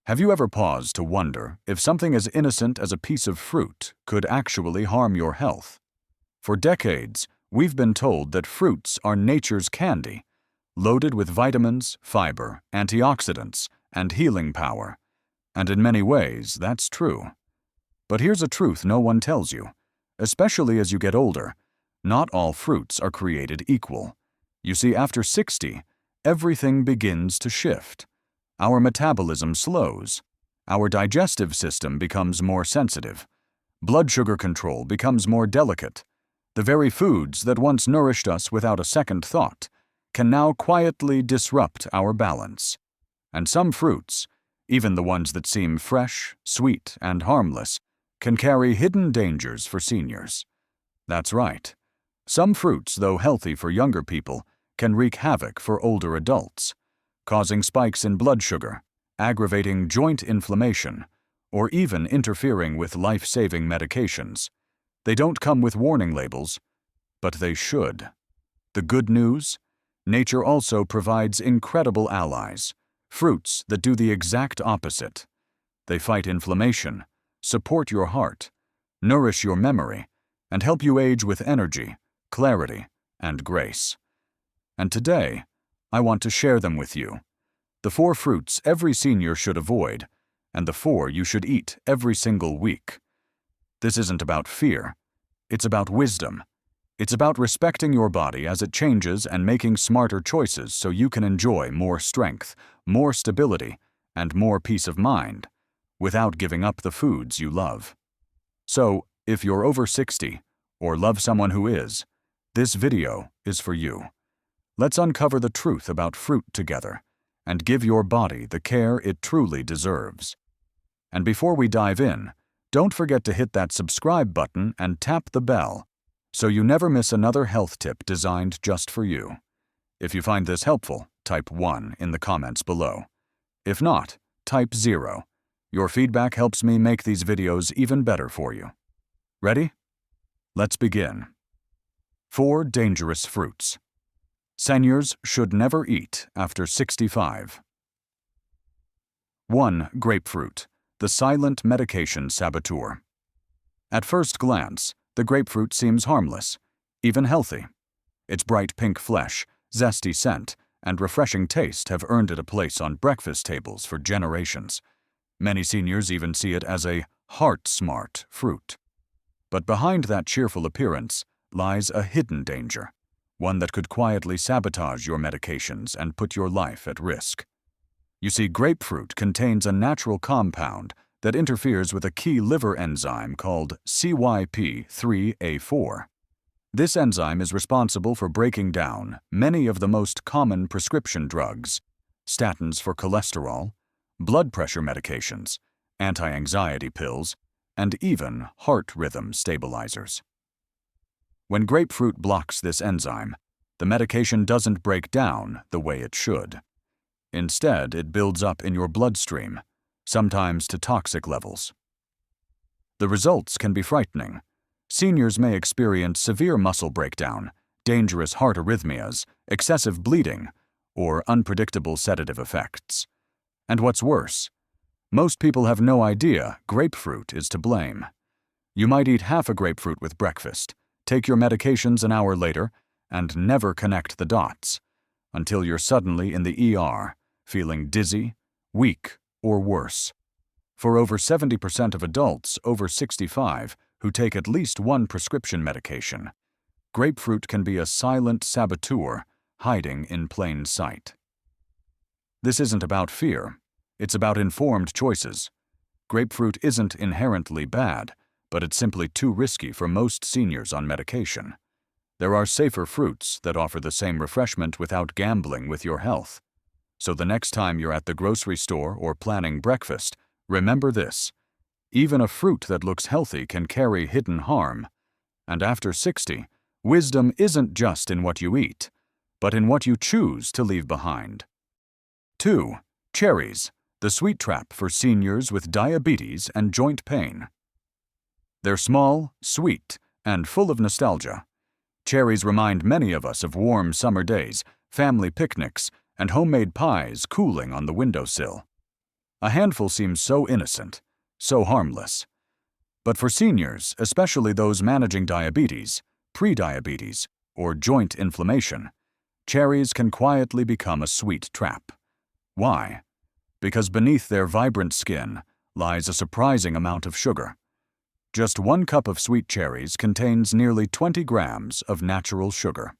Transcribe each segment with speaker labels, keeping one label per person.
Speaker 1: Have you ever paused to wonder if something as innocent as a piece of fruit could actually harm your health? For decades, we've been told that fruits are nature's candy, loaded with vitamins, fiber, antioxidants, and healing power. And in many ways, that's true. But here's a truth no one tells you. Especially as you get older, not all fruits are created equal. You see, after 60, everything begins to shift. Our metabolism slows. Our digestive system becomes more sensitive. Blood sugar control becomes more delicate. The very foods that once nourished us without a second thought can now quietly disrupt our balance. And some fruits, even the ones that seem fresh, sweet, and harmless, can carry hidden dangers for seniors. That's right. Some fruits, though healthy for younger people, can wreak havoc for older adults, causing spikes in blood sugar, aggravating joint inflammation, or even interfering with life-saving medications. They don't come with warning labels, but they should. The good news? Nature also provides incredible allies, fruits that do the exact opposite. They fight inflammation, support your heart, nourish your memory, and help you age with energy, clarity, and grace. And today, I want to share them with you. The 4 fruits every senior should avoid, and the 4 you should eat every single week. This isn't about fear. It's about wisdom. It's about respecting your body as it changes and making smarter choices so you can enjoy more strength, more stability, and more peace of mind, without giving up the foods you love. So, if you're over 60, or love someone who is, this video is for you. Let's uncover the truth about fruit together, and give your body the care it truly deserves. And before we dive in, don't forget to hit that subscribe button and tap the bell, so you never miss another health tip designed just for you. If you find this helpful, type 1 in the comments below. If not, type 0. Your feedback helps me make these videos even better for you. Ready? Let's begin. 4 dangerous fruits seniors should never eat after 65. 1. Grapefruit, the silent medication saboteur. At first glance, the grapefruit seems harmless, even healthy. Its bright pink flesh, zesty scent, and refreshing taste have earned it a place on breakfast tables for generations. Many seniors even see it as a heart-smart fruit. But behind that cheerful appearance lies a hidden danger, one that could quietly sabotage your medications and put your life at risk. You see, grapefruit contains a natural compound that interferes with a key liver enzyme called CYP3A4. This enzyme is responsible for breaking down many of the most common prescription drugs, statins for cholesterol, blood pressure medications, anti-anxiety pills, and even heart rhythm stabilizers. When grapefruit blocks this enzyme, the medication doesn't break down the way it should. Instead, it builds up in your bloodstream, sometimes to toxic levels. The results can be frightening. Seniors may experience severe muscle breakdown, dangerous heart arrhythmias, excessive bleeding, or unpredictable sedative effects. And what's worse, most people have no idea grapefruit is to blame. You might eat half a grapefruit with breakfast, take your medications an hour later, and never connect the dots, until you're suddenly in the ER, feeling dizzy, weak, or worse. For over 70% of adults over 65 who take at least one prescription medication, grapefruit can be a silent saboteur hiding in plain sight. This isn't about fear. It's about informed choices. Grapefruit isn't inherently bad, but it's simply too risky for most seniors on medication. There are safer fruits that offer the same refreshment without gambling with your health. So the next time you're at the grocery store or planning breakfast, remember this: even a fruit that looks healthy can carry hidden harm. And after 60, wisdom isn't just in what you eat, but in what you choose to leave behind. 2. Cherries, the sweet trap for seniors with diabetes and joint pain. They're small, sweet, and full of nostalgia. Cherries remind many of us of warm summer days, family picnics, and homemade pies cooling on the windowsill. A handful seems so innocent, so harmless. But for seniors, especially those managing diabetes, prediabetes, or joint inflammation, cherries can quietly become a sweet trap. Why? Because beneath their vibrant skin lies a surprising amount of sugar. Just 1 cup of sweet cherries contains nearly 20 grams of natural sugar.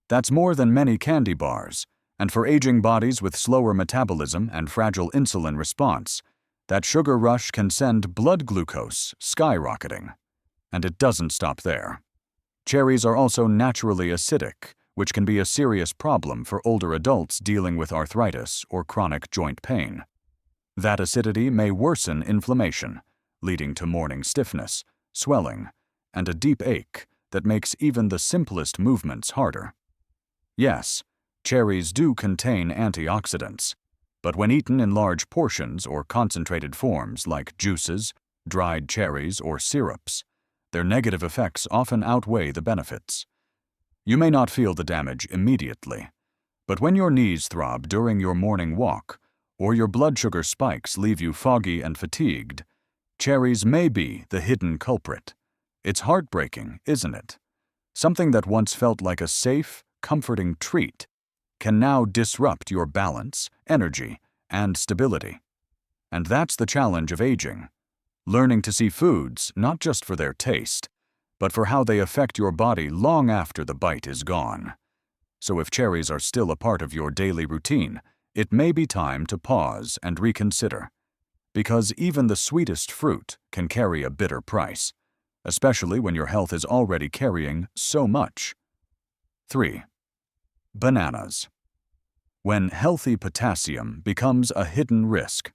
Speaker 1: That's more than many candy bars, and for aging bodies with slower metabolism and fragile insulin response, that sugar rush can send blood glucose skyrocketing. And it doesn't stop there. Cherries are also naturally acidic, which can be a serious problem for older adults dealing with arthritis or chronic joint pain. That acidity may worsen inflammation, leading to morning stiffness, swelling, and a deep ache that makes even the simplest movements harder. Yes, cherries do contain antioxidants, but when eaten in large portions or concentrated forms like juices, dried cherries, or syrups, their negative effects often outweigh the benefits. You may not feel the damage immediately, but when your knees throb during your morning walk, or your blood sugar spikes leave you foggy and fatigued, cherries may be the hidden culprit. It's heartbreaking, isn't it? Something that once felt like a safe, comforting treat can now disrupt your balance, energy, and stability. And that's the challenge of aging. Learning to see foods not just for their taste, but for how they affect your body long after the bite is gone. So if cherries are still a part of your daily routine, it may be time to pause and reconsider. Because even the sweetest fruit can carry a bitter price, especially when your health is already carrying so much. 3. Bananas. When healthy potassium becomes a hidden risk.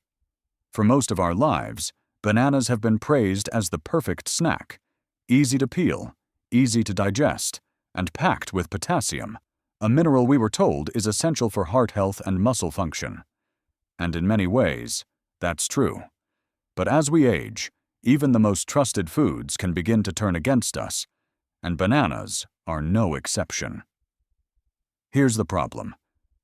Speaker 1: For most of our lives, bananas have been praised as the perfect snack, easy to peel, easy to digest, and packed with potassium, a mineral we were told is essential for heart health and muscle function. And in many ways, that's true. But as we age, even the most trusted foods can begin to turn against us, and bananas are no exception. Here's the problem.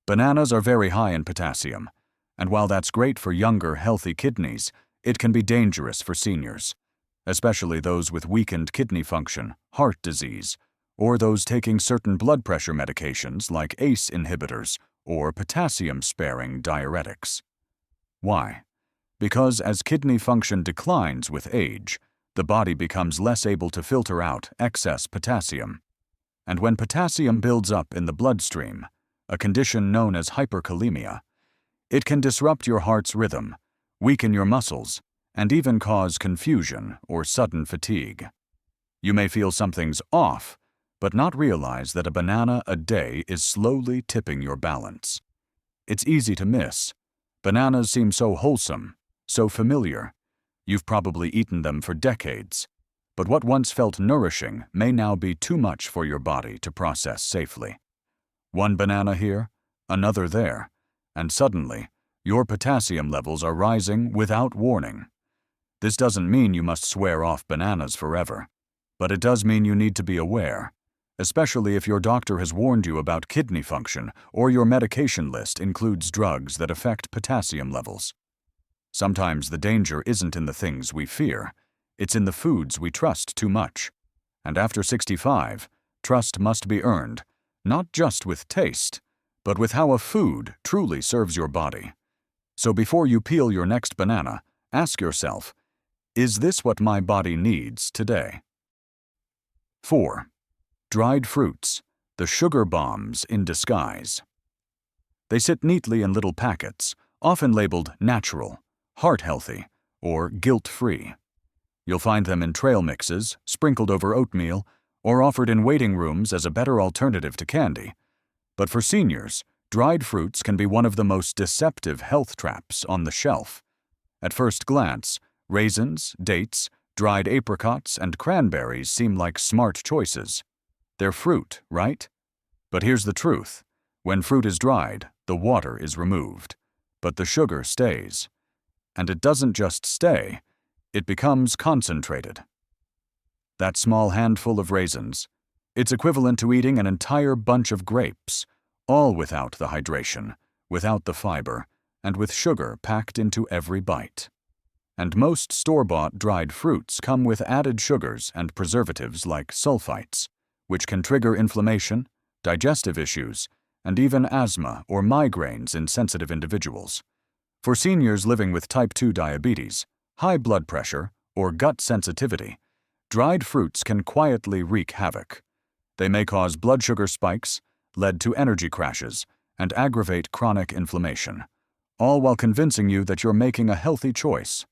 Speaker 1: Bananas are very high in potassium, and while that's great for younger, healthy kidneys, it can be dangerous for seniors, especially those with weakened kidney function, heart disease, or those taking certain blood pressure medications like ACE inhibitors or potassium-sparing diuretics. Why? Because as kidney function declines with age, the body becomes less able to filter out excess potassium. And when potassium builds up in the bloodstream, a condition known as hyperkalemia, it can disrupt your heart's rhythm, weaken your muscles, and even cause confusion or sudden fatigue. You may feel something's off, but not realize that a banana a day is slowly tipping your balance. It's easy to miss. Bananas seem so wholesome, so familiar. You've probably eaten them for decades. But what once felt nourishing may now be too much for your body to process safely. One banana here, another there, and suddenly, your potassium levels are rising without warning. This doesn't mean you must swear off bananas forever, but it does mean you need to be aware, especially if your doctor has warned you about kidney function or your medication list includes drugs that affect potassium levels. Sometimes the danger isn't in the things we fear, it's in the foods we trust too much. And after 65, trust must be earned, not just with taste, but with how a food truly serves your body. So before you peel your next banana, ask yourself, is this what my body needs today? 4. Dried fruits, the sugar bombs in disguise. They sit neatly in little packets, often labeled natural, heart-healthy, or guilt-free. You'll find them in trail mixes, sprinkled over oatmeal, or offered in waiting rooms as a better alternative to candy. But for seniors, dried fruits can be one of the most deceptive health traps on the shelf. At first glance, raisins, dates, dried apricots, and cranberries seem like smart choices. They're fruit, right? But here's the truth. When fruit is dried, the water is removed, but the sugar stays. And it doesn't just stay, it becomes concentrated. That small handful of raisins, it's equivalent to eating an entire bunch of grapes, all without the hydration, without the fiber, and with sugar packed into every bite. And most store-bought dried fruits come with added sugars and preservatives like sulfites, which can trigger inflammation, digestive issues, and even asthma or migraines in sensitive individuals. For seniors living with type 2 diabetes, high blood pressure, or gut sensitivity, dried fruits can quietly wreak havoc. They may cause blood sugar spikes, lead to energy crashes, and aggravate chronic inflammation, all while convincing you that you're making a healthy choice.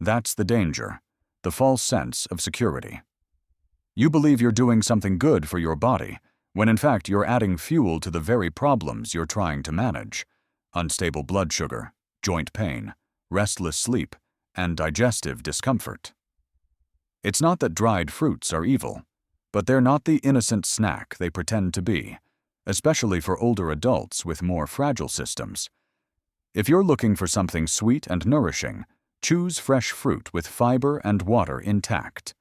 Speaker 1: That's the danger, the false sense of security. You believe you're doing something good for your body, when in fact you're adding fuel to the very problems you're trying to manage: unstable blood sugar, joint pain, restless sleep, and digestive discomfort. It's not that dried fruits are evil, but they're not the innocent snack they pretend to be, especially for older adults with more fragile systems. If you're looking for something sweet and nourishing, choose fresh fruit with fiber and water intact.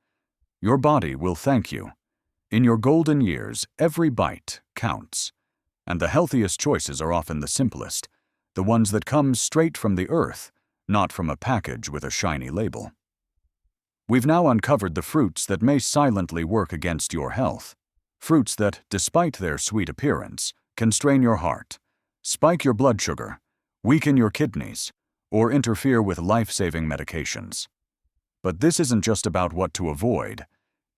Speaker 1: Your body will thank you. In your golden years, every bite counts. And the healthiest choices are often the simplest, the ones that come straight from the earth, not from a package with a shiny label. We've now uncovered the fruits that may silently work against your health. Fruits that, despite their sweet appearance, can strain your heart, spike your blood sugar, weaken your kidneys, or interfere with life-saving medications. But this isn't just about what to avoid,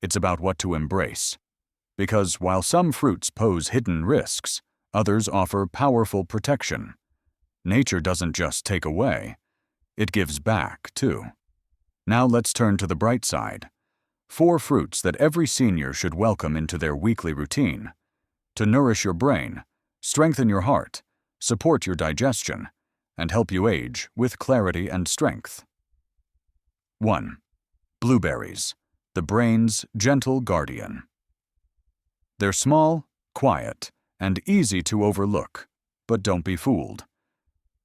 Speaker 1: it's about what to embrace. Because while some fruits pose hidden risks, others offer powerful protection. Nature doesn't just take away, it gives back, too. Now let's turn to the bright side. 4 fruits that every senior should welcome into their weekly routine to nourish your brain, strengthen your heart, support your digestion, and help you age with clarity and strength. 1. Blueberries, the brain's gentle guardian. They're small, quiet, and easy to overlook, but don't be fooled.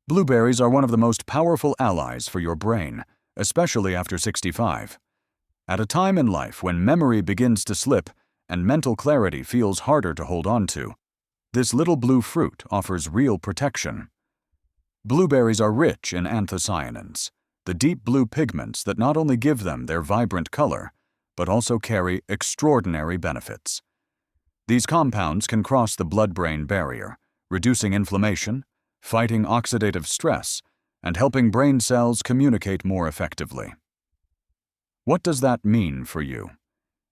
Speaker 1: Blueberries are one of the most powerful allies for your brain, especially after 65. At a time in life when memory begins to slip and mental clarity feels harder to hold on to, this little blue fruit offers real protection. Blueberries are rich in anthocyanins, the deep blue pigments that not only give them their vibrant color, but also carry extraordinary benefits. These compounds can cross the blood-brain barrier, reducing inflammation, fighting oxidative stress, and helping brain cells communicate more effectively. What does that mean for you?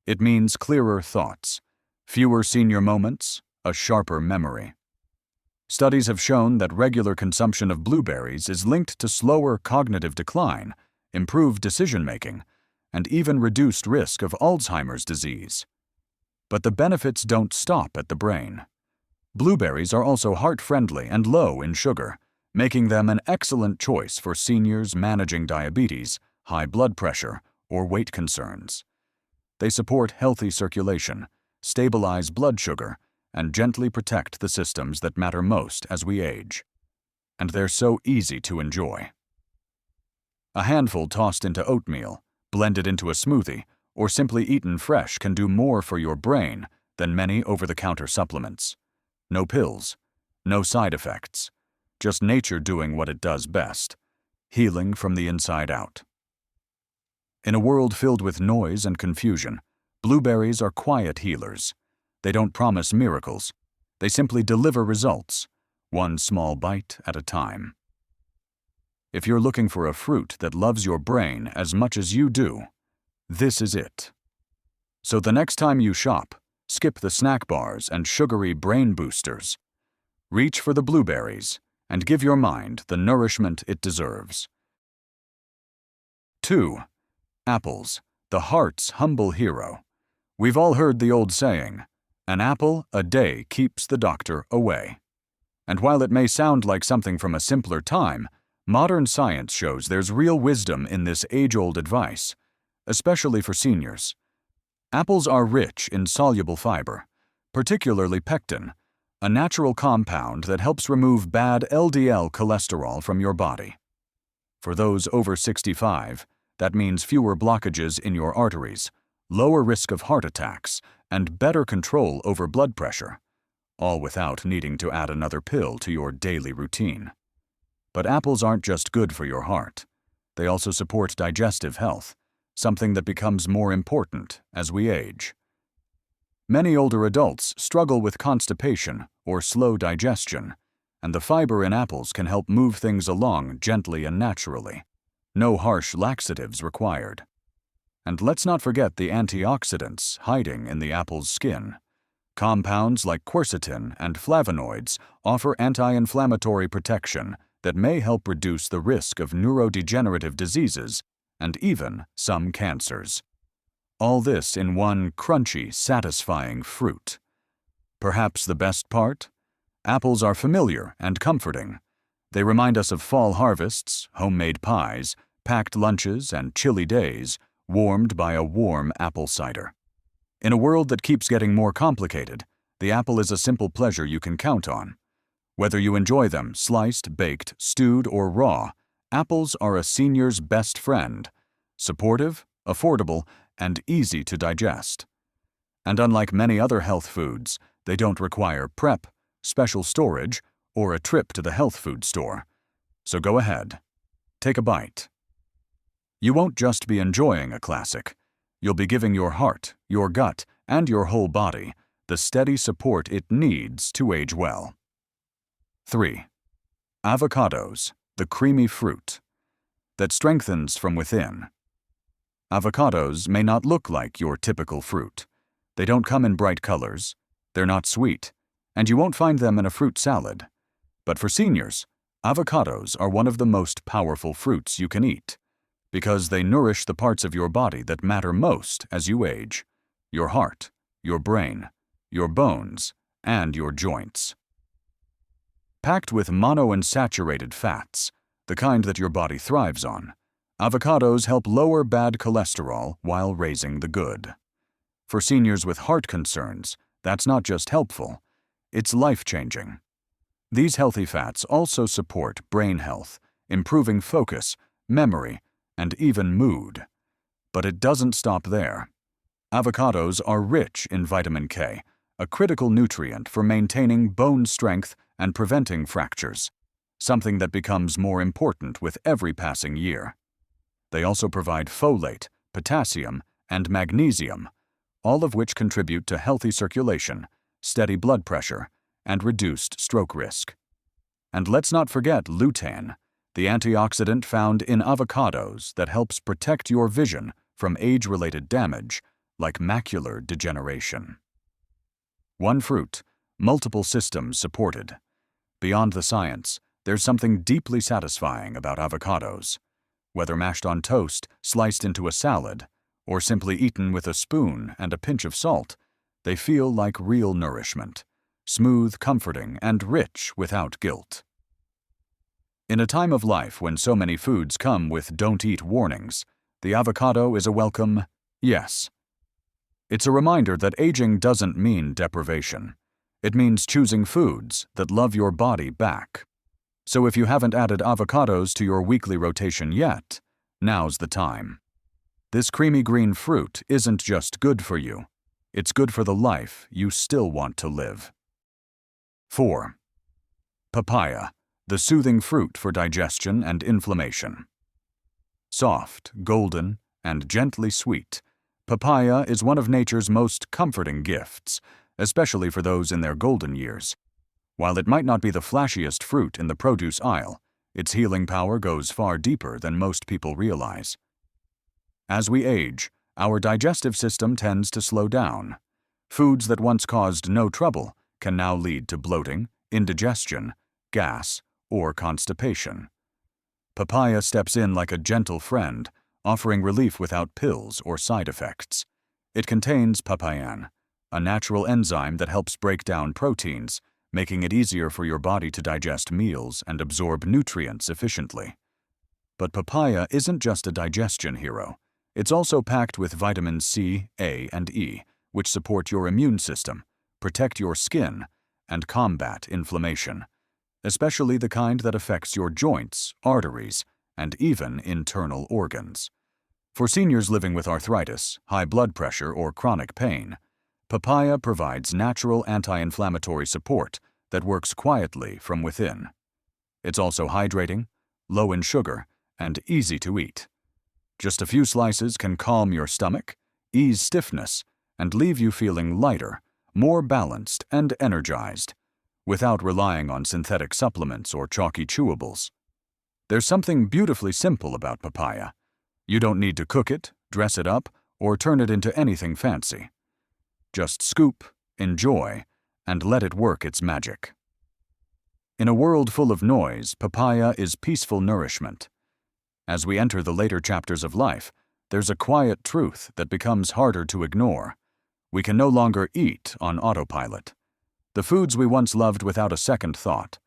Speaker 1: It means clearer thoughts, fewer senior moments, a sharper memory. Studies have shown that regular consumption of blueberries is linked to slower cognitive decline, improved decision-making, and even reduced risk of Alzheimer's disease. But the benefits don't stop at the brain. Blueberries are also heart-friendly and low in sugar, making them an excellent choice for seniors managing diabetes, high blood pressure, or weight concerns. They support healthy circulation, stabilize blood sugar, and gently protect the systems that matter most as we age. And they're so easy to enjoy. A handful tossed into oatmeal, blended into a smoothie, or simply eaten fresh can do more for your brain than many over-the-counter supplements. No pills, no side effects, just nature doing what it does best, healing from the inside out. In a world filled with noise and confusion, blueberries are quiet healers. They don't promise miracles. They simply deliver results, one small bite at a time. If you're looking for a fruit that loves your brain as much as you do, this is it. So the next time you shop, skip the snack bars and sugary brain boosters. Reach for the blueberries and give your mind the nourishment it deserves. 2. Apples, the heart's humble hero. We've all heard the old saying, "An apple a day keeps the doctor away." And while it may sound like something from a simpler time, modern science shows there's real wisdom in this age-old advice, especially for seniors. Apples are rich in soluble fiber, particularly pectin, a natural compound that helps remove bad LDL cholesterol from your body. For those over 65, that means fewer blockages in your arteries, lower risk of heart attacks, and better control over blood pressure, all without needing to add another pill to your daily routine. But apples aren't just good for your heart. They also support digestive health, something that becomes more important as we age. Many older adults struggle with constipation or slow digestion, and the fiber in apples can help move things along gently and naturally. No harsh laxatives required. And let's not forget the antioxidants hiding in the apple's skin. Compounds like quercetin and flavonoids offer anti-inflammatory protection that may help reduce the risk of neurodegenerative diseases and even some cancers. All this in one crunchy, satisfying fruit. Perhaps the best part? Apples are familiar and comforting. They remind us of fall harvests, homemade pies, packed lunches, and chilly days, warmed by a warm apple cider. In a world that keeps getting more complicated, the apple is a simple pleasure you can count on. Whether you enjoy them sliced, baked, stewed, or raw, apples are a senior's best friend. Supportive, affordable, and easy to digest. And unlike many other health foods, they don't require prep, special storage, or a trip to the health food store. So go ahead, take a bite. You won't just be enjoying a classic. You'll be giving your heart, your gut, and your whole body the steady support it needs to age well. 3. Avocados, the creamy fruit that strengthens from within. Avocados may not look like your typical fruit. They don't come in bright colors, they're not sweet, and you won't find them in a fruit salad. But for seniors, avocados are one of the most powerful fruits you can eat, because they nourish the parts of your body that matter most as you age: your heart, your brain, your bones, and your joints. Packed with monounsaturated fats, the kind that your body thrives on, avocados help lower bad cholesterol while raising the good. For seniors with heart concerns, that's not just helpful, it's life-changing. These healthy fats also support brain health, improving focus, memory, and even mood. But it doesn't stop there. Avocados are rich in vitamin K, a critical nutrient for maintaining bone strength and preventing fractures, something that becomes more important with every passing year. They also provide folate, potassium, and magnesium, all of which contribute to healthy circulation, steady blood pressure, and reduced stroke risk. And let's not forget lutein, the antioxidant found in avocados that helps protect your vision from age-related damage like macular degeneration. One fruit, multiple systems supported. Beyond the science, there's something deeply satisfying about avocados. Whether mashed on toast, sliced into a salad, or simply eaten with a spoon and a pinch of salt, they feel like real nourishment, smooth, comforting, and rich without guilt. In a time of life when so many foods come with don't eat warnings, the avocado is a welcome yes. It's a reminder that aging doesn't mean deprivation. It means choosing foods that love your body back. So if you haven't added avocados to your weekly rotation yet, now's the time. This creamy green fruit isn't just good for you, it's good for the life you still want to live. 4. Papaya, the soothing fruit for digestion and inflammation. Soft, golden, and gently sweet, papaya is one of nature's most comforting gifts, especially for those in their golden years. While it might not be the flashiest fruit in the produce aisle, its healing power goes far deeper than most people realize. As we age, our digestive system tends to slow down. Foods that once caused no trouble can now lead to bloating, indigestion, gas, or constipation. Papaya steps in like a gentle friend, offering relief without pills or side effects. It contains papain, a natural enzyme that helps break down proteins, making it easier for your body to digest meals and absorb nutrients efficiently. But papaya isn't just a digestion hero. It's also packed with vitamins C, A, and E, which support your immune system, protect your skin, and combat inflammation, especially the kind that affects your joints, arteries, and even internal organs. For seniors living with arthritis, high blood pressure, or chronic pain, papaya provides natural anti-inflammatory support that works quietly from within. It's also hydrating, low in sugar, and easy to eat. Just a few slices can calm your stomach, ease stiffness, and leave you feeling lighter, more balanced, and energized, without relying on synthetic supplements or chalky chewables. There's something beautifully simple about papaya. You don't need to cook it, dress it up, or turn it into anything fancy. Just scoop, enjoy, and let it work its magic. In a world full of noise, papaya is peaceful nourishment. As we enter the later chapters of life, there's a quiet truth that becomes harder to ignore. We can no longer eat on autopilot. The foods we once loved without a second thought,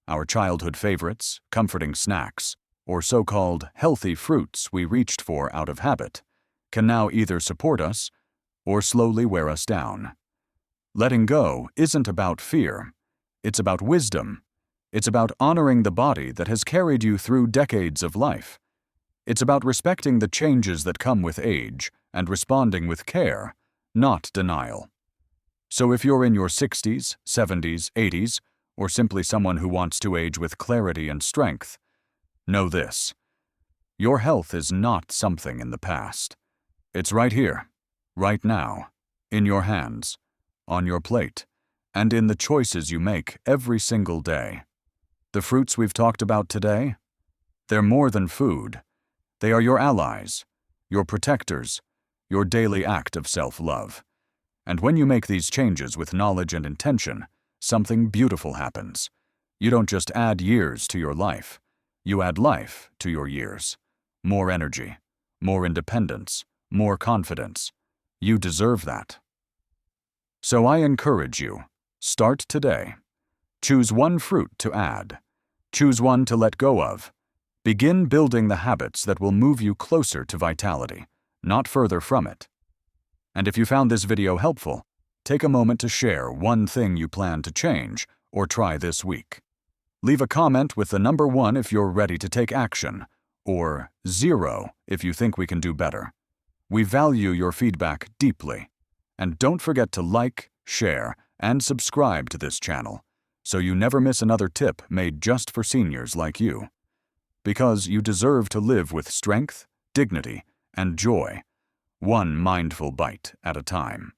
Speaker 1: our childhood favorites, comforting snacks, or so-called healthy fruits we reached for out of habit, can now either support us or slowly wear us down. Letting go isn't about fear. It's about wisdom. It's about honoring the body that has carried you through decades of life. It's about respecting the changes that come with age and responding with care, not denial. So if you're in your 60s, 70s, 80s, or simply someone who wants to age with clarity and strength, know this: your health is not something in the past. It's right here, right now, in your hands, on your plate, and in the choices you make every single day. The fruits we've talked about today, they're more than food. They are your allies, your protectors, your daily act of self-love. And when you make these changes with knowledge and intention, something beautiful happens. You don't just add years to your life. You add life to your years. More energy, more independence, more confidence. You deserve that. So I encourage you, start today. Choose one fruit to add. Choose one to let go of. Begin building the habits that will move you closer to vitality, not further from it. And if you found this video helpful, take a moment to share one thing you plan to change or try this week. Leave a comment with the number 1 if you're ready to take action, or 0 if you think we can do better. We value your feedback deeply. And don't forget to like, share, and subscribe to this channel, so you never miss another tip made just for seniors like you. Because you deserve to live with strength, dignity, and joy, one mindful bite at a time.